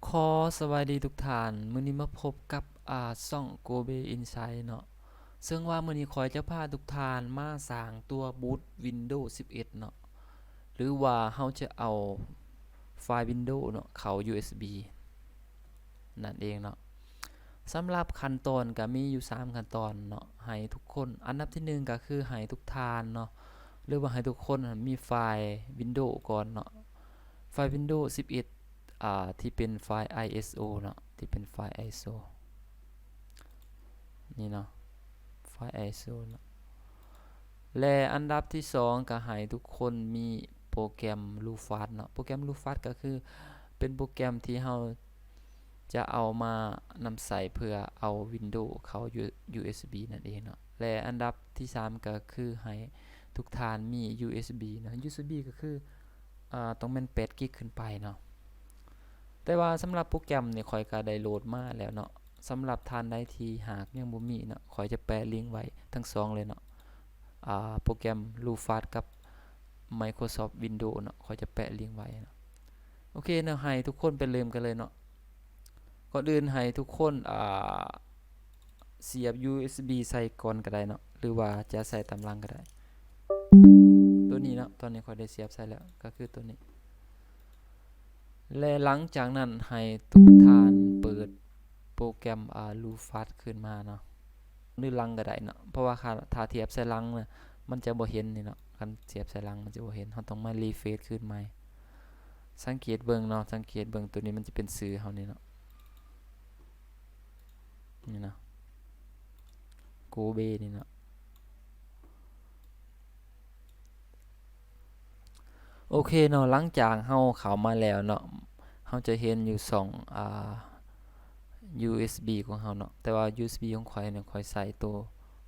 ขอสวัสดีทุกท่านมื้อนี้มาพบกับช่อง Gobe Insight เนาะซึ่งว่ามื้อนี้ขอยจะพาทุกท่านมาสร้างตัวบูต Windows 11เนาะหรือว่าเฮาจะเอาไฟล์ Windows เนาะเข้า USB นั่นเองเนาะสำหรับขั้นตอนก็มีอยู่3ขั้นตอนเนาะให้ทุกคนอันดับที่1ก็คือให้ทุกท่านเนาะหรือว่าให้ทุกคนมีไฟล์ Windows ก่อนเนาะไฟล์ Windows 11ที่เป็นไฟล์ ISO เนาะที่เป็นไฟล์ ISO นี่เนาะไฟล์ ISO เนาะและอันดับที่2ก็ให้ทุกคนมีโปรแกรม Lufast เนาะโปรแกรม Lufast ก็คือเป็นโปรแกรมที่เราจะเอามานำใส่เพื่อเอา Windows เข้า USB นั่นเองเนาะและอันดับที่3ก็คือให้ทุกท่านมี USB เนาะ USB ก็คือต้องเป็น8กิกขึ้นไปเนาะแต่ว่าสำหรับโปรแกรมนี่ข้อยก็ได้โหลดมาแล้วเนาะสำหรับท่านใดที่หากยังบ่มีเนาะข้อยจะแปะลิงก์ไว้ทั้งสองเลยเนาะโปรแกรม Lufast กับ Microsoft Windows เนาะข้อยจะแปะลิงก์ไว้เนาะโอเคเนาะให้ทุกคนไปเริ่มกันเลยเนาะก่อนอื่นให้ทุกคนเสียบ USB ใส่ก่อนก็ได้เนาะหรือว่าจะใส่ตามหลังก็ได้ตัวนี้เนาะตอนนี้ข้อยได้เสียบใส่แล้วก็คือตัวนี้และหลังจากนั้นให้ทุกท่านเปิดโปรแกรมLufast ขึ้นมาเนาะหรือลังก็ได้เนาะเพราะว่าถ้าเทียบใส่ลังน่ะมันจะบ่เห็นนี่เนาะคันเทียบใส่ลังมันจะบ่เห็นเราต้องมารีเฟรชขึ้นใหม่สังเกตเบิ่งเนาะสังเกตเบิ่งตัวนี้มันจะเป็นชื่อเฮานี่เนาะนี่เนาะ Gobe นี่เนาะโอเคเนาะหลังจากเฮาเข้ามาแล้วเนาะเฮาจะเห็นอยู่2USB ของเฮาเนาะแต่ว่า USB ของข่อยเนี่ยข่อยใส่ตัว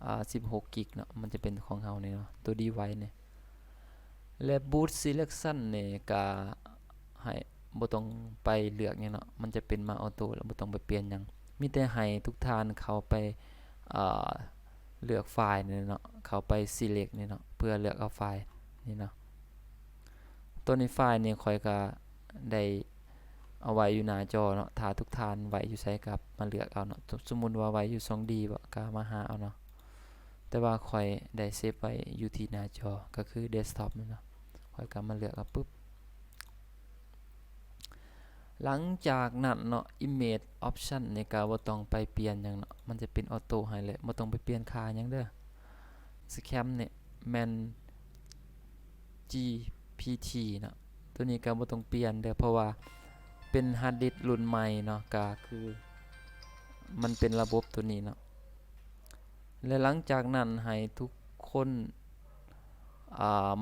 16กิกเนาะมันจะเป็นของเฮานี่เนาะตัว device เนี่ยและ boot selection นี่ก็ให้บ่ต้องไปเลือกหยังเนาะมันจะเป็นมาออโต้แล้วบ่ต้องไปเปลี่ยนหยังมีแต่ให้ทุกท่านเข้าไปอ่าเลือกไฟล์นี่เนาะเข้าไป select นี่เนาะเพื่อเลือกเอาไฟล์นี่เนาะตัวนี้ไฟล์นี่ข่อยก็ได้เอาไว้อยู่หน้าจอเนาะถ้าทุกท่านไว้อยู่ไสก็มาเลือกเอาเนาะสมมุติว่าไว้อยู่ 2D บ่ก็มาหาเอาเนาะแต่ว่าข่อยได้เซฟไว้อยู่ที่หน้าจอก็คือ desktop นี่เนาะข่อยก็มาเลือกเอาปึ๊บหลังจากนั้นเนาะ image option นี่ก็บ่ต้องไปเปลี่ยนหยังเนาะมันจะเป็นออโต้ให้เลยบ่ต้องไปเปลี่ยนค่าหยังเด้อ Scam นี่แม่น GPT เนาะตัวนี้ก็บ่ต้องเปลี่ยนเด้อเพราะว่าเป็นฮาร์ดดิสก์รุ่นใหม่เนาะก็คือมันเป็นระบบตัวนี้เนาะและหลังจากนั้นให้ทุกคน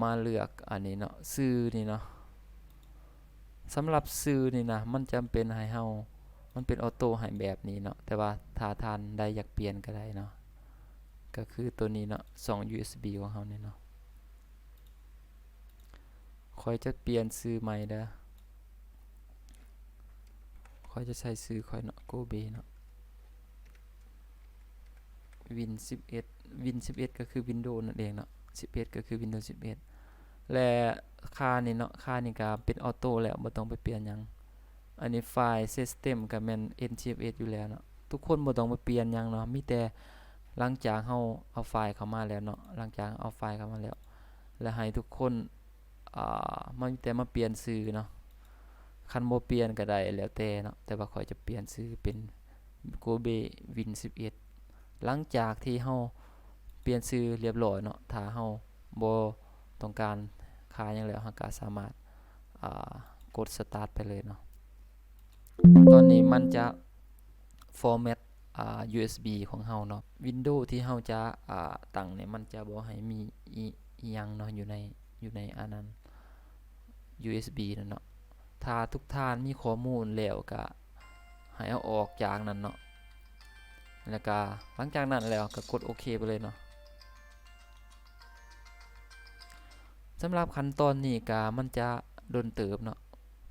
มาเลือกอันนี้เนาะชื่อนี่เนาะสำหรับชื่อนี่นะมันจำเป็นให้เฮามันเป็นออโต้ให้แบบนี้เนาะแต่ว่าถ้าท่านใดอยากเปลี่ยนก็ได้เนาะก็คือตัวนี้เนาะ2 USB ของเฮานี่เนาะค่อยจะเปลี่ยนชื่อใหม่เด้อค่อยจะใช้ชื่อค่อยเนาะ Gobe เนาะ Win 11 Win 11ก็คือ Windows นั่นเองเนาะ11ก็คือ Windows 11และค่านี่เนาะค่านี่ก็เป็นออโต้แล้วบ่ต้องไปเปลี่ยนหยังอันนี้ไฟล์ System ก็แม่น NTFS อยู่แล้วเนาะทุกคนบ่ต้องไปเปลี่ยนหยังเนาะมีแต่หลังจากเฮาเอาไฟล์เข้ามาแล้วเนาะหลังจากเอาไฟล์เข้ามาแล้วแล้วให้ทุกคนมันแต่มาเปลี่ยนชื่อเนาะคันบ่เปลี่ยนก็ได้แล้วแต่เนาะแต่ว่าข้อยจะเปลี่ยนชื่อเป็น Gobe Win 11หลังจากที่เฮาเปลี่ยนชื่อเรียบร้อยเนาะถ้าเฮาบ่ต้องการค่าหยังแล้วเฮาก็สามารถกด start ไปเลยเนาะตอนนี้มันจะ format USB ของเฮาเนาะ Windows ที่เฮาจะตั้งเนี่ยมันจะบ่ให้มีอิหยังเนาะอยู่ในอันนั้น USB นั่นเนาะถ้าทุกท่านมีข้อมูลแล้วก็ให้เอาออกจากนั้นเนาะแล้วก็หลังจากนั้นแล้วก็กดโอเคไปเลยเนาะสำหรับขั้นตอนนี้ก็มันจะโดนเติบเนาะ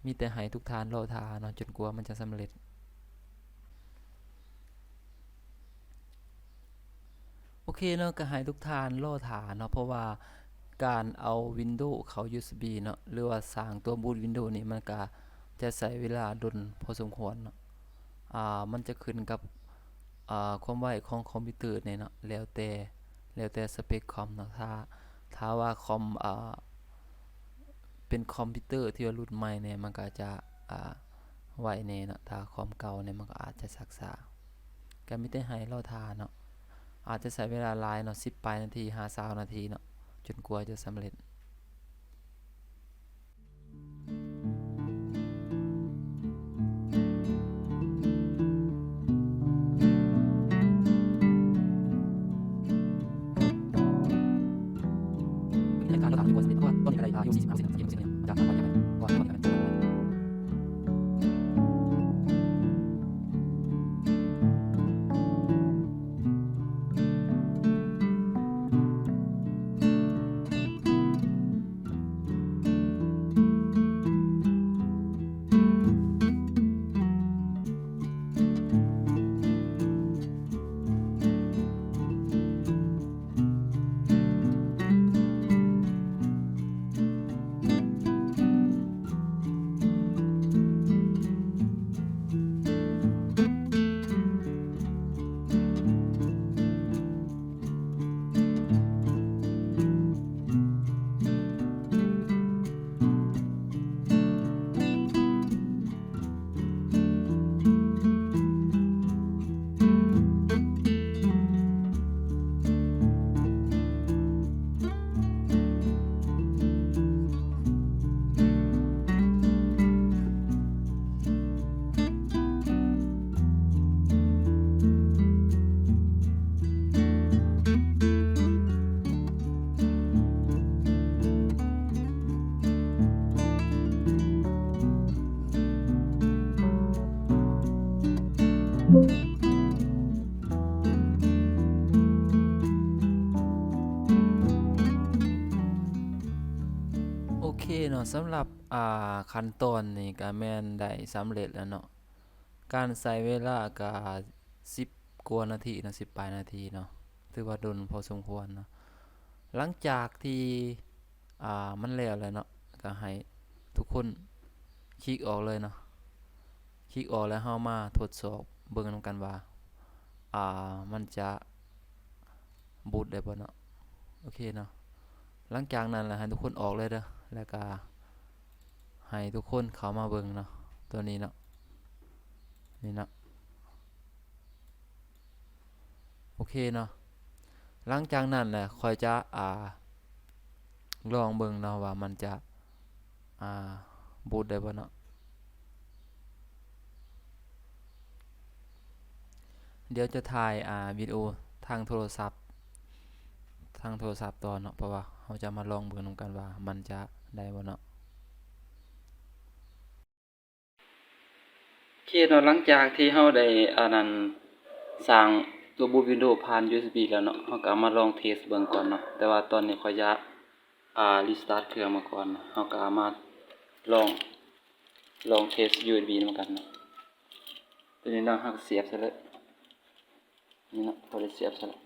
มีแต่ให้ทุกท่านรอท่าเนาะจนกว่ามันจะสำเร็จโอเคเนาะก็ให้ทุกท่านรอท่าเนาะเพราะว่าการเอา Windows เข้า USB เนาะหรือว่าสร้างตัวบูต Windows นี่มันก็ จะใช้เวลาดนพอสมควรเนาะมันจะขึ้นกับความไวของคอมพิวเตอร์เนี่ยเนาะแล้วแต่สเปคคอมเนาะถ้าว่าคอมเป็นคอมพิวเตอร์ที่ว่ารุ่นใหม่เนี่ยมันก็จะไวแน่เนาะถ้าคอมเก่าเนี่ยมันก็อาจจะช้าๆก็มีแต่ให้เราท่าเนาะอาจจะใช้เวลาหลายเนาะ10ปลายนาที20นาทีเนาะจนกว่าจะสำเร็จในการระดับกว่า10เพราะว่าต้นนี้ก็ได้อยู่40-50%เนี่ยมันจะมากกว่าอย่างไรเพราะว่าต้นนี้มันโอเคเนาะสำหรับขั้นตอนนี้ก็แม่นได้สำเร็จแล้วเนาะการใช้เวลาก็10กว่านาทีเนาะ10ปลายนาทีเนาะถือว่าดนพอสมควรเนาะหลังจากที่มันแล้วแล้วเนาะก็ให้ทุกคนคลิกออกเลยเนาะคลิกออกแล้วเฮามาทดสอบเบิ่งนำกันว่ามันจะบูตได้บ่เนาะโอเคเนาะหลังจากนั้นแล้วให้ทุกคนออกเลยเด้อแล้วก็ให้ทุกคนเข้ามาเบิ่งเนาะตัวนี้เนาะนี่เนาะโอเคเนาะหลังจากนั้นแหละค่อยจะลองเบิ่งเนาะว่ามันจะบูตได้บ่เนาะเดี๋ยวจะถ่ายวิดีโอทางโทรศัพท์ต่อเนาะเพราะว่าเราจะมาลองเบิ่งนำกันว่ามันจะได้บ่เนาะโอเคเนาะหลังจากที่เราได้นั้นสร้างตัวบูต Windows ผ่าน USB แล้วเนาะเราก็มาลองเทสเบิ่งก่อนเนาะแต่ว่าตอนนี้ขออนุญาตรีสตาร์ทเครื่องมาก่อนเนาะเราก็มาลองเทส USB นำกันเนาะตัวนี้เนาะเราก็เสียบซะเลยนี่เนาะพอได้เสียบซะแล้ว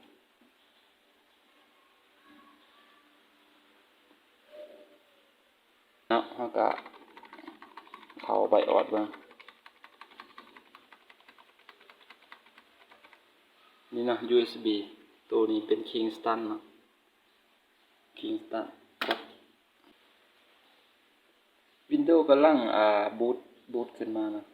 เนาะเราก็เข้าไปออดเบิ่งนี่นะ USB ตัวนี้เป็น Kingston เนาะ Kingston ครับ Windows กำลังบูตขึ้นมานะ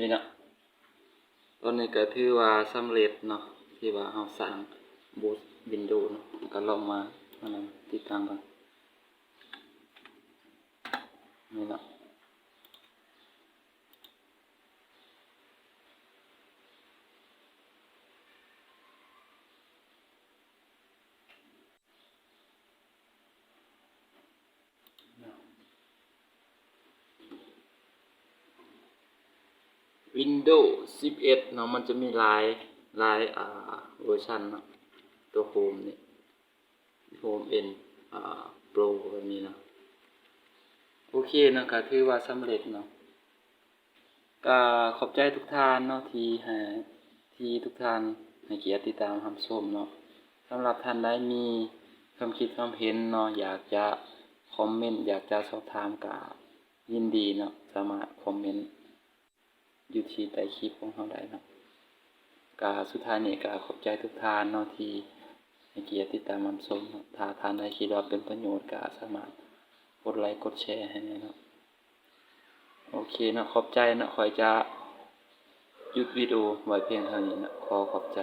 นี่นะตอนนี้ก็ถือว่าสำเร็จเนาะที่ว่าเราสร้างบูต Windows เนาะก็ลองมาติดตั้งกันนี่นะ Windows 11เนาะมันจะมีหลายเวอร์ชันเนาะตัว Home นี่ Home N Pro แบบนี้เนาะโอเคเนาะก็ถือว่าสำเร็จเนาะก็ขอบใจทุกท่านเนาะที่ทุกท่านให้เกียรติติดตามรับชมเนาะสำหรับท่านใดมีความคิดความเห็นเนาะอยากจะคอมเมนต์อยากจะสอบถามก็ยินดีเนาะสามารถคอมเมนต์อยู่ที่ใต้คลิปของเราได้เนาะก็สุดท้ายนี้ก็ขอบใจทุกท่านเนาะที่ให้เกียรติติดตามรับชมเนาะถ้าท่านใดคิดว่าเป็นประโยชน์ก็สามารถกดไลค์กดแชร์ให้เนาะโอเคเนาะขอบใจเนาะขอจะหยุดวิดีโอไว้เพียงเท่านี้นะขอบใจ